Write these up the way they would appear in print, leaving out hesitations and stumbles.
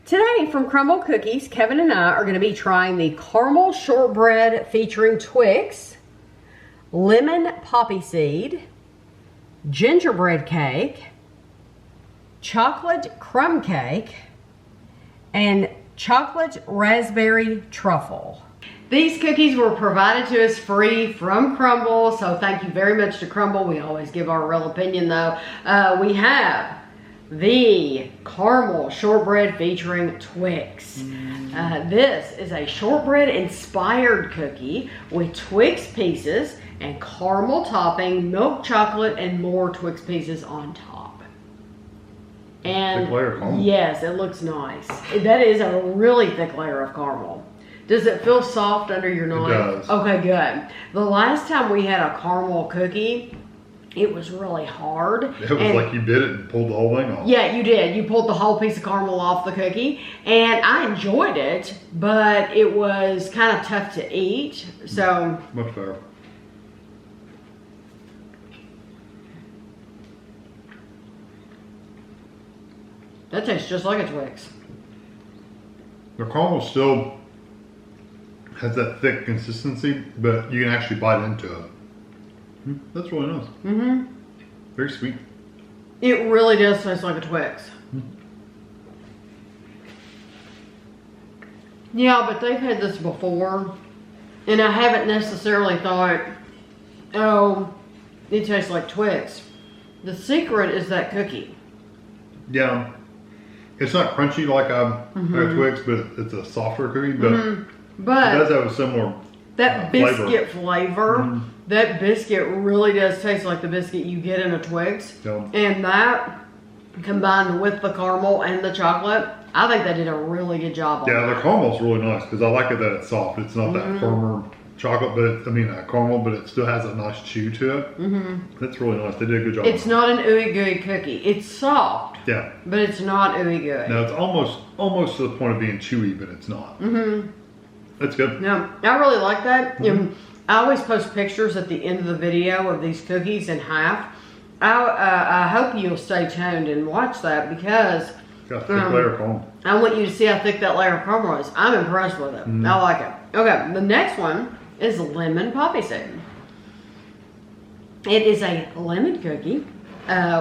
Today from Crumbl Cookies, Kevin and I are going to be trying the caramel shortbread featuring Twix, lemon poppy seed, gingerbread cake, chocolate crumb cake, and chocolate raspberry truffle. These cookies were provided to us free from Crumbl, so thank you very much to Crumbl. We always give our real opinion though. We have the caramel shortbread featuring Twix. This is a shortbread inspired cookie with Twix pieces and caramel topping, milk chocolate, and more Twix pieces on top. And thick layer of caramel. Yes, it looks nice. That is a really thick layer of caramel. Does it feel soft under your knife? It does. Okay, good. The last time we had a caramel cookie, it was really hard. It was like you bit it and pulled the whole thing off. Yeah, you did. You pulled the whole piece of caramel off the cookie. And I enjoyed it, but it was kind of tough to eat. So Much better. that tastes just like a Twix. The caramel still has that thick consistency, but you can actually bite into it. That's really nice. Mm-hmm. Very sweet. It really does taste like a Twix. Yeah, but they've had this before, and I haven't necessarily thought, oh, it tastes like Twix. The secret is that cookie. Yeah. It's not crunchy like a Twix, but it's a softer cookie, but But it does have a similar that biscuit flavor, that biscuit really does taste like the biscuit you get in a Twix. Yeah. And that, combined with the caramel and the chocolate, I think they did a really good job on Yeah, that. the caramel's really nice because I like it that it's soft. It's not that firmer chocolate, but caramel, but it still has a nice chew to it. That's really nice. They did a good job. It's not an ooey gooey cookie. It's soft, Yeah. but it's not ooey gooey. No, it's almost to the point of being chewy, but it's not. That's good. No, I really like that. I always post pictures at the end of the video of these cookies in half. I hope you'll stay tuned and watch that because Got a thick layer of caramel. I want you to see how thick that layer of caramel is. I'm impressed with it. I like it. Okay, the next one is lemon poppy seed. It is a lemon cookie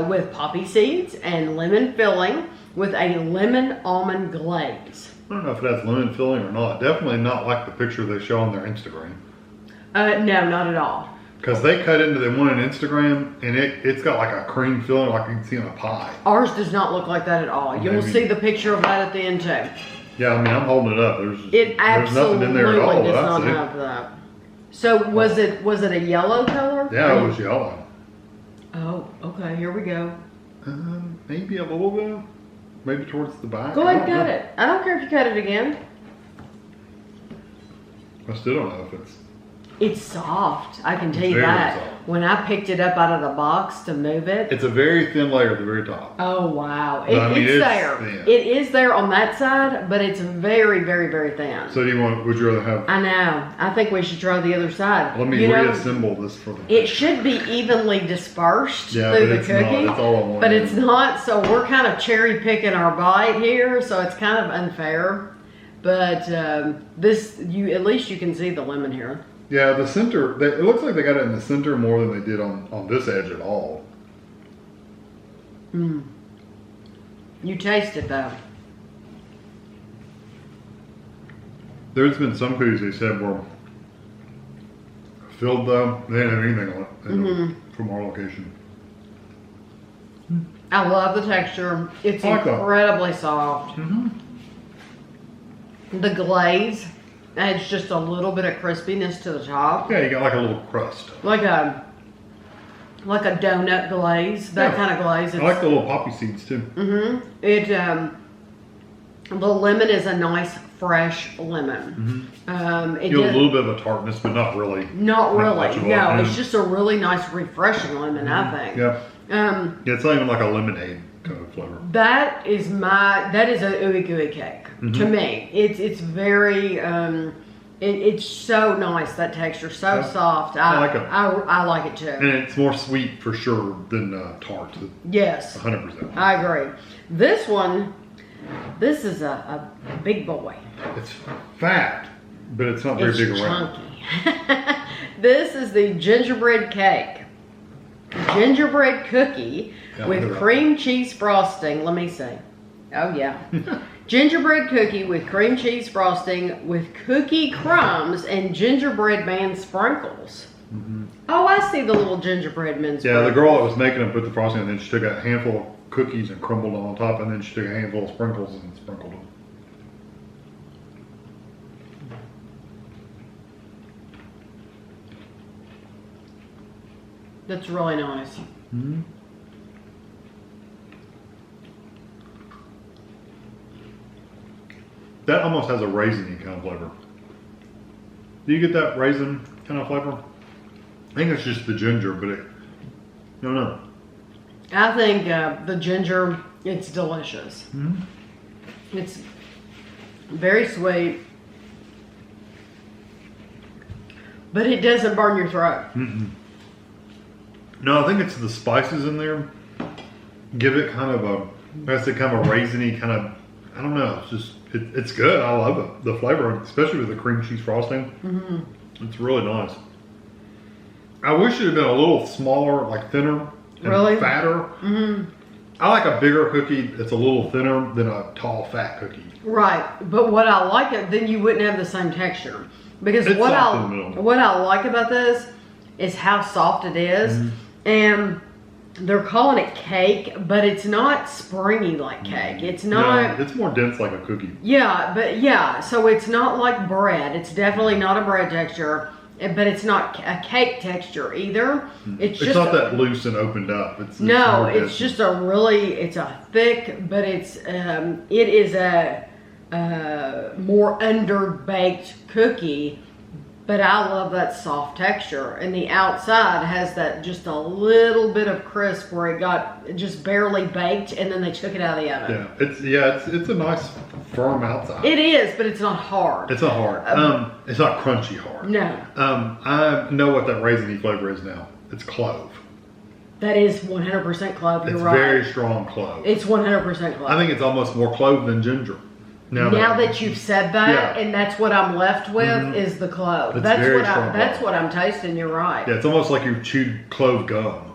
with poppy seeds and lemon filling with a lemon-almond glaze. I don't know if it has lemon filling or not. Definitely not like the picture they show on their Instagram. No, not at all. Because they cut into the one on Instagram, and it's got like a cream filling like you can see in a pie. Ours does not look like that at all. You'll see the picture of that at the end too. Yeah, I mean, I'm holding it up. There's Absolutely nothing in there at all. does not have that. So was it a yellow color? Yeah, it was yellow. Oh, okay. Here we go. Maybe a little bit. Maybe towards the back. Go ahead and cut it. I don't care if you cut it again. I still don't know if it's... It's soft. I can tell you very that. soft. When I picked it up out of the box to move it. It's a very thin layer at the very top. Oh, wow. But, It's there. thin. It is there on that side, but it's very, very, very thin. So would you rather have... I know. I think we should try the other side. Let me reassemble this for the... It should be evenly dispersed Yeah, through but the it's cookie. not. It's all on one But end. it's not, so we're kind of cherry picking our bite here, so it's kind of unfair. But at least you can see the lemon here. Yeah, the center, it looks like they got it in the center more than they did on this edge at all. You taste it though. There's been some cookies they said were filled though. They didn't have anything on it from our location. I love the texture. It's I like that. incredibly soft. The glaze adds just a little bit of crispiness to the top. Yeah, you got like a little crust. Like a donut glaze, that kind of glaze. I like the little poppy seeds too. The lemon is a nice fresh lemon. You get a little bit of a tartness, but not really. Not really. much of a No, lemon. it's just a really nice refreshing lemon, I think. Yeah. Yeah, it's not even like a lemonade kind of flavor. That is a ooey gooey cake to me. It's very it's so nice, that texture, so soft. I like it. I like it too. And it's more sweet for sure than tart. Yes. 100%. I agree. This one This is a big boy. It's fat, but it's not very big around. Chunky. This is the gingerbread cake. Gingerbread cookie with cream cheese frosting. Let me see. Oh yeah. Gingerbread cookie with cream cheese frosting with cookie crumbs and gingerbread man sprinkles. Oh, I see the little gingerbread men sprinkles. Yeah, the girl that was making them put the frosting, and then she took a handful of cookies and crumbled them on top, and then she took a handful of sprinkles and sprinkled them. That's really nice. That almost has a raisin kind of flavor. Do you get that raisin kind of flavor? I think it's just the ginger, but I don't know. I think the ginger, it's delicious. It's very sweet, but it doesn't burn your throat. No, I think it's the spices in there. Give it kind of a, that's a kind of a raisiny kind of, I don't know. It's just, it's good. I love it. The flavor, especially with the cream cheese frosting. It's really nice. I wish it had been a little smaller, like thinner and fatter. I like a bigger cookie that's a little thinner than a tall, fat cookie. Right, but what I like it, then you wouldn't have the same texture. Because It's what soft in the middle. what I like about this is how soft it is. And they're calling it cake, but it's not springy like cake. It's not. No, it's more dense like a cookie. Yeah, but yeah, so it's not like bread. It's definitely not a bread texture, but it's not a cake texture either. It's just not that loose and opened up. It's no, more it's dense. just a really, it's a thick, but it's it is a more underbaked cookie. But I love that soft texture, and the outside has that just a little bit of crisp where it got just barely baked, and then they took it out of the oven. It's a nice firm outside. It is, but it's not hard. It's not hard. It's not crunchy hard. No. I know what that raisiny flavor is now. It's clove. That is 100% clove. You're It's right. very strong clove. It's 100% clove. I think it's almost more clove than ginger. Now that you've said that, Yeah. and that's what I'm left with is the clove. It's That's very what strong that's clove. what I'm tasting. You're right. Yeah, it's almost like you've chewed clove gum.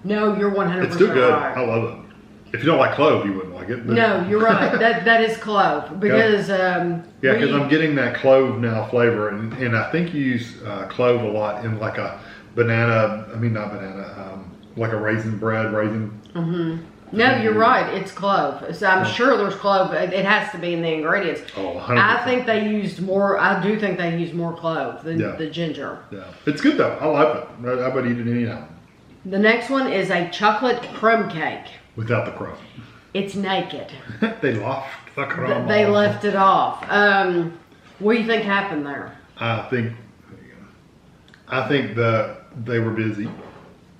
No, you're 100% It's still good. right. I love it. If you don't like clove, you wouldn't like it. But No, you're right. That is clove because yeah, because I'm getting that clove now flavor, and I think you use clove a lot in like a banana. I mean, not banana. Like a raisin bread, raisin. No, you're right. It's clove. So I'm sure there's clove. It has to be in the ingredients. Oh, 100%. I think they used more. I do think they used more clove than the ginger. Yeah, it's good though. I like it. I would eat it anyhow. The next one is a chocolate crumb cake. Without the crumb. It's naked. They left the crumb. They off. left it off. What do you think happened there? I think that they were busy.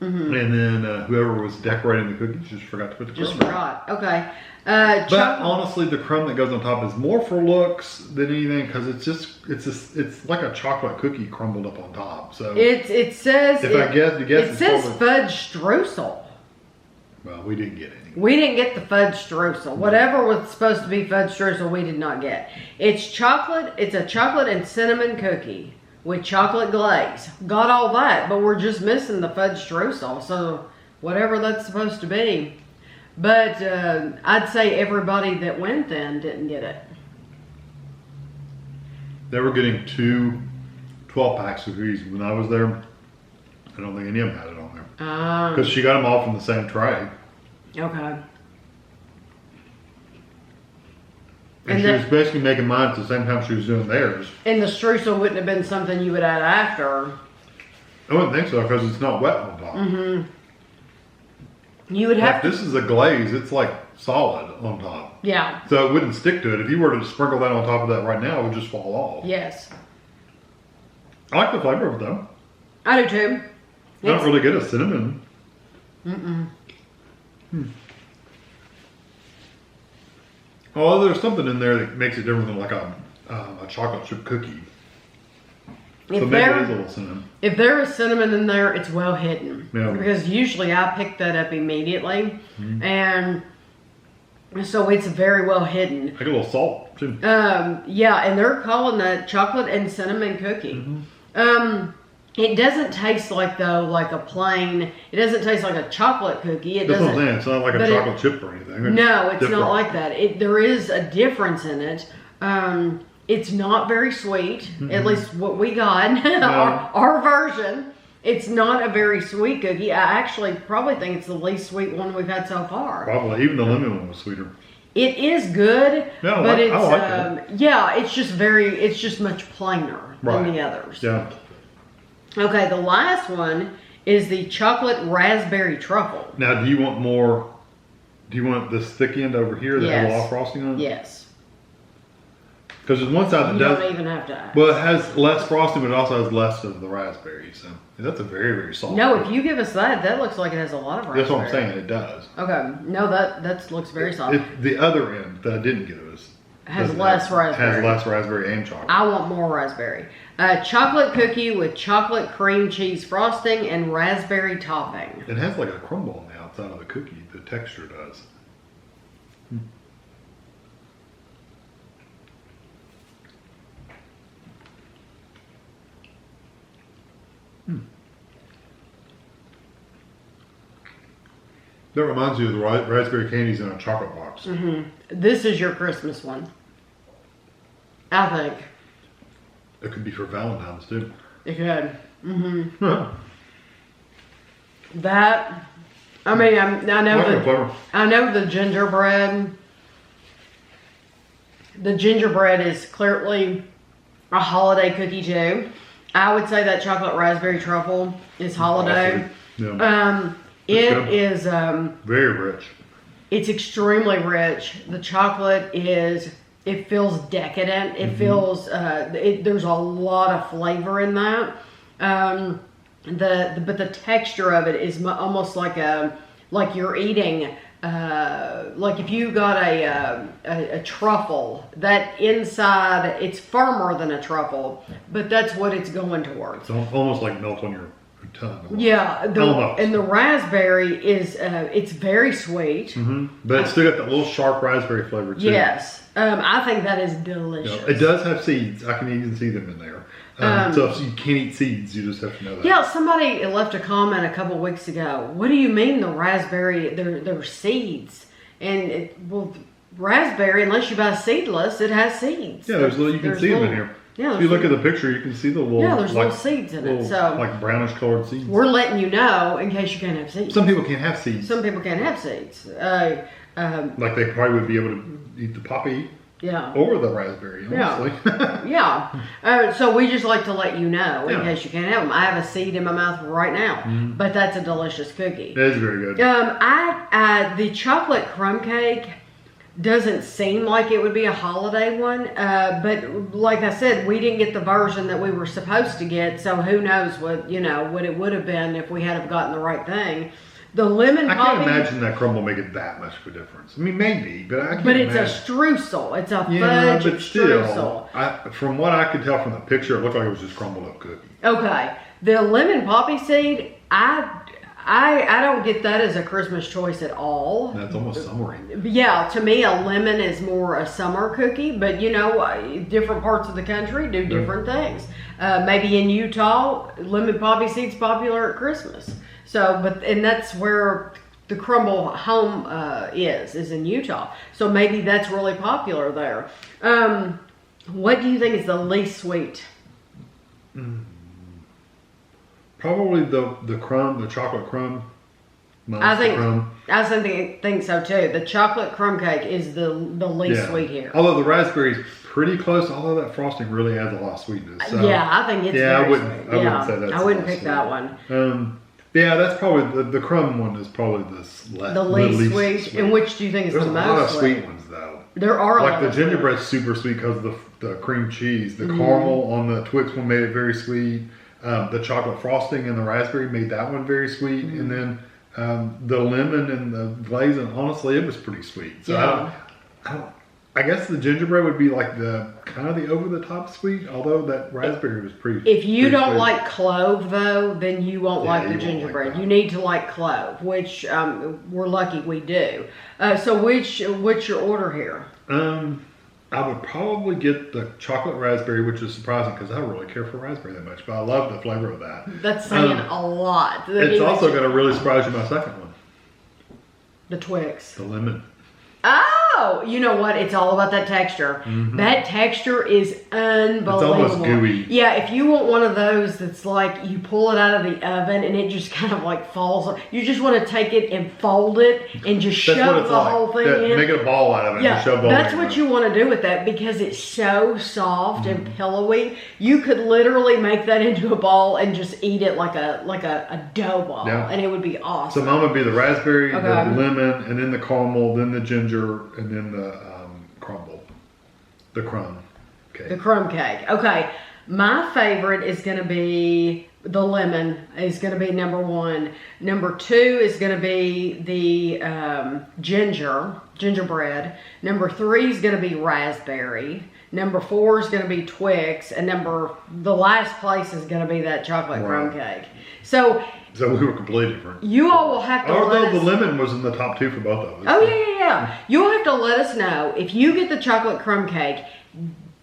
And then whoever was decorating the cookies just forgot to put the crumb. Just forgot. Okay. But honestly, the crumb that goes on top is more for looks than anything because it's like a chocolate cookie crumbled up on top. So it says it says fudge streusel. Well, we didn't get any. We didn't get the fudge streusel. Whatever was supposed to be fudge streusel, we did not get. It's chocolate. It's a chocolate and cinnamon cookie with chocolate glaze. Got all that, but we're just missing the fudge streusel. So whatever that's supposed to be. But I'd say everybody that went then didn't get it. They were getting 2 12-packs of cookies when I was there. I don't think any of them had it on there. Because she got them all from the same tray. Okay. And she was basically making mine at the same time she was doing theirs. And the streusel wouldn't have been something you would add after. I wouldn't think so because it's not wet on top. You would have This is a glaze. It's like solid on top. Yeah. So it wouldn't stick to it. If you were to sprinkle that on top of that right now, it would just fall off. Yes. I like the flavor of it though. I do too. I don't really get a cinnamon. Oh, there's something in there that makes it different than like a chocolate chip cookie. So maybe it is a little cinnamon. If there is cinnamon in there, it's well hidden. Yeah. Because usually I pick that up immediately. And So it's very well hidden. Like a little salt too. Yeah, and they're calling that chocolate and cinnamon cookie. It doesn't taste like a plain. It doesn't taste like a chocolate cookie. That's what I'm saying. It's not like a chocolate chip or anything. No, it's not like that. There is a difference in it. It's not very sweet. At least what we got, our version. It's not a very sweet cookie. I actually probably think it's the least sweet one we've had so far. Probably. Even the lemon one was sweeter. It is good, yeah, but it's I like it. Yeah, it's just much plainer than the others. Yeah. Okay, the last one is the chocolate raspberry truffle. Now, do you want more? Do you want this thick end over here that has a lot of frosting on it? Yes. Because there's one side that does. You don't even have to ask. Well, it has less frosting, but it also has less of the raspberry. So that's a very, very soft. No, if you give us that looks like it has a lot of raspberry. That's what I'm saying. It does. Okay. No, that looks very soft. The other end that I didn't give us has less raspberry. Has less raspberry and chocolate. I want more raspberry. Chocolate cookie with chocolate cream cheese frosting and raspberry topping. It has like a crumble on the outside of the cookie. The texture does. That reminds you of the raspberry candies in a chocolate box. This is your Christmas one, I think. It could be for Valentine's too. It could. That, I mean, I know the gingerbread. The gingerbread is clearly a holiday cookie too. I would say that chocolate raspberry truffle is holiday. Yeah. It is very rich. It's extremely rich. The chocolate it feels decadent. It feels there's a lot of flavor in that. But the texture of it is almost like you're eating like if you got a truffle, that inside it's firmer than a truffle, but that's what it's going towards. It's almost like melt on your tongue. Yeah, and the raspberry is it's very sweet. But it's still got that little sharp raspberry flavor too. Yes, I think that is delicious. It does have seeds. I can even see them in there. So if you can't eat seeds, you just have to know that. Yeah, somebody left a comment a couple weeks ago. What do you mean the raspberry? They're seeds, and raspberry, unless you buy seedless, it has seeds. Yeah, you can see them in here. Yeah, if you look at the picture, you can see the little little seeds in it. So like brownish colored seeds. We're letting you know in case you can't have seeds. Some people can't have seeds. Some people can't have seeds. Like they probably would be able to eat the poppy. Yeah. Or the raspberry, honestly. Yeah. So we just like to let you know in case you can't have them. I have a seed in my mouth right now, but that's a delicious cookie. It is very good. The chocolate crumb cake doesn't seem like it would be a holiday one, but like I said, we didn't get the version that we were supposed to get, so who knows what it would have been if we had have gotten the right thing. The lemon poppy. I can't imagine that crumble making that much of a difference. I mean, maybe, but I can't imagine. But it's a streusel. It's a fudge but streusel. Still, from what I could tell from the picture, it looked like it was just crumbled up cookie. Okay. The lemon poppy seed, I don't get that as a Christmas choice at all. That's almost summery. Yeah, to me, a lemon is more a summer cookie, but different parts of the country do different things. Maybe in Utah, lemon poppy seed's popular at Christmas. So, and that's where the Crumbl home is in Utah. So maybe that's really popular there. What do you think is the least sweet? Probably the crumb, the chocolate crumb. I think so too. The chocolate crumb cake is the least sweet here. Although the raspberry is pretty close, although that frosting really adds a lot of sweetness. So, I think it's very sweet. I wouldn't say that's I wouldn't pick that one. That's probably the crumb one is probably the least sweet. And which do you think is the most sweet? There's a lot of sweet ones though. There are a lot. Like the gingerbread's super sweet because of the cream cheese. The caramel on the Twix one made it very sweet. The chocolate frosting and the raspberry made that one very sweet. And then the lemon and the glaze, and honestly, it was pretty sweet. So I guess the gingerbread would be like the kind of the over the top sweet, although that raspberry was pretty. If you don't sweet. like clove though, then you won't like the gingerbread. Like you need to like clove, which we're lucky we do. So what's your order here? I would probably get the chocolate raspberry, which is surprising because I don't really care for raspberry that much, but I love the flavor of that. That's saying a lot. It's also going to really surprise you, my second one. The Twix. The lemon. Oh, you know what? It's all about that texture. That texture is unbelievable. It's almost gooey. Yeah, if you want one of those that's like you pull it out of the oven and it just kind of like falls. You just want to take it and fold it and just shove the whole thing in. Make it a ball out of it. Yeah, and shove the that's whole what you want to do with that because it's so soft and pillowy. You could literally make that into a ball and just eat it like a dough ball, and it would be awesome. So mine would be the raspberry, the lemon, and then the caramel, then the ginger, and then the crumble, the crumb cake. The crumb cake. Okay, my favorite is going to be the lemon. Is going to be number 1. Number 2 is going to be the gingerbread. Number 3 is going to be raspberry. Number 4 is going to be Twix, and the last place is going to be that chocolate crumb cake. So we were completely different. You all will have to Although the lemon was in the top 2 for both of us. Oh, yeah. You'll have to let us know if you get the chocolate crumb cake,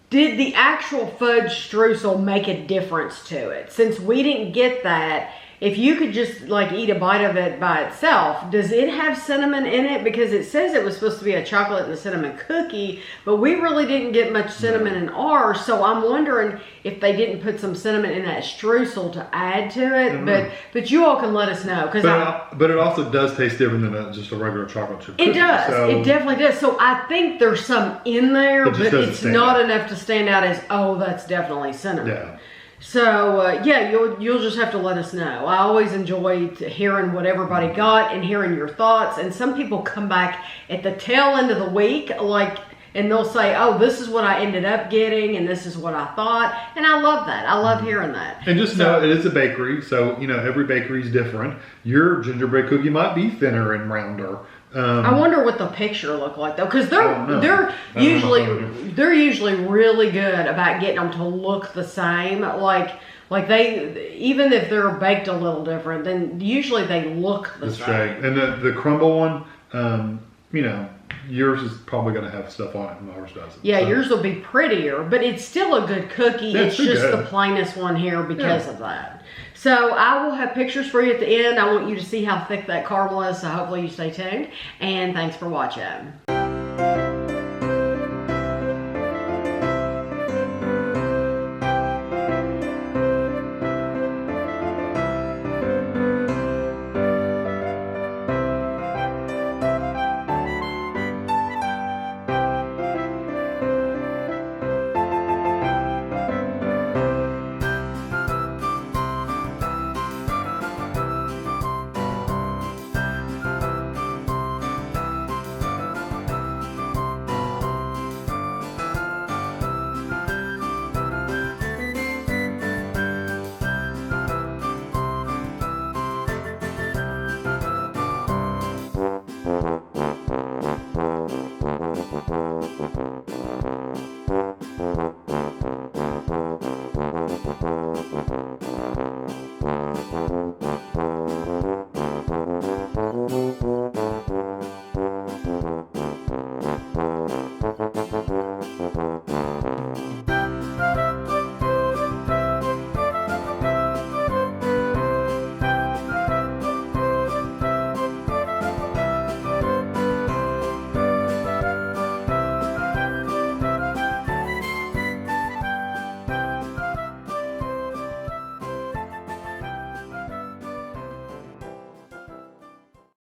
did the actual fudge streusel make a difference to it? Since we didn't get that, if you could just like eat a bite of it by itself, does it have cinnamon in it? Because it says it was supposed to be a chocolate and a cinnamon cookie, but we really didn't get much cinnamon in ours. So I'm wondering if they didn't put some cinnamon in that streusel to add to it. But you all can let us know. But it also does taste different than just a regular chocolate chip cookie. It does. So, it definitely does. So I think there's some in there, but it's not enough to stand out as, oh, that's definitely cinnamon. Yeah. So, you'll just have to let us know. I always enjoy hearing what everybody got and hearing your thoughts. And some people come back at the tail end of the week, and they'll say, oh, this is what I ended up getting, and this is what I thought. And I love that. I love hearing that. And just know, it is a bakery, so, every bakery is different. Your gingerbread cookie might be thinner and rounder. I wonder what the picture looked like though, because they're usually really good about getting them to look the same. Like they, even if they're baked a little different, then usually they look the same. Right. And the crumble one, yours is probably going to have stuff on it, and ours doesn't. Yeah, so yours will be prettier, but it's still a good cookie. Yeah, it's just the plainest one here because of that. So I will have pictures for you at the end. I want you to see how thick that caramel is, so hopefully you stay tuned. And thanks for watching.